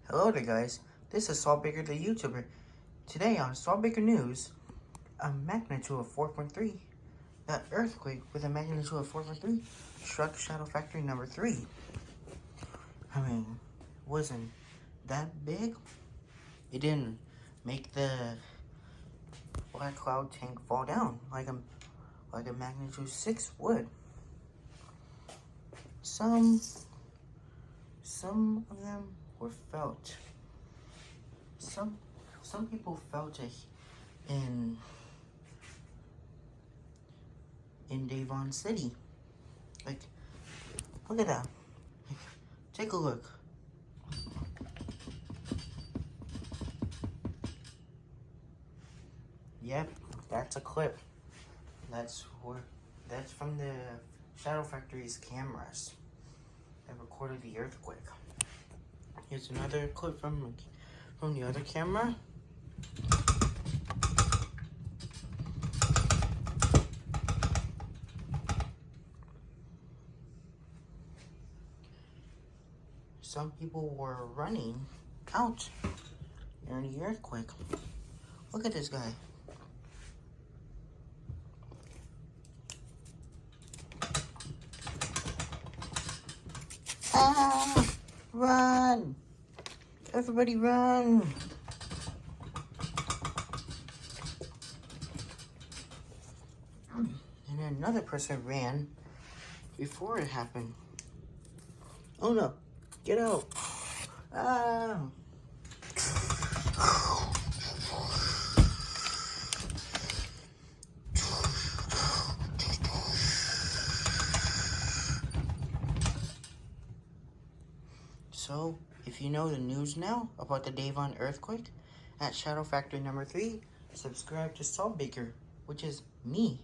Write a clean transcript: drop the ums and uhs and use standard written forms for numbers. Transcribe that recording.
Hello there guys, this is Saul Baker the YouTuber. Today on Saul Baker News, a magnitude of 4.3. That earthquake with a magnitude of 4.3 struck Shadow Factory number 3. I mean, wasn't that big. It didn't make the black cloud tank fall down like a magnitude 6 would. Some of them were felt. Some people felt it in Devon City. Like, look at that. Take a look. Yep, that's a clip. That's from the Shadow Factory's cameras that recorded the earthquake. Here's another clip from the other camera. Some people were running out during the earthquake. Look at this guy. Ah! Run! Everybody run! And then another person ran before it happened. Oh no! Get out! Ah! So, if you know the news now about the Devon earthquake at Shadow Factory number 3, subscribe to Saul Baker, which is me.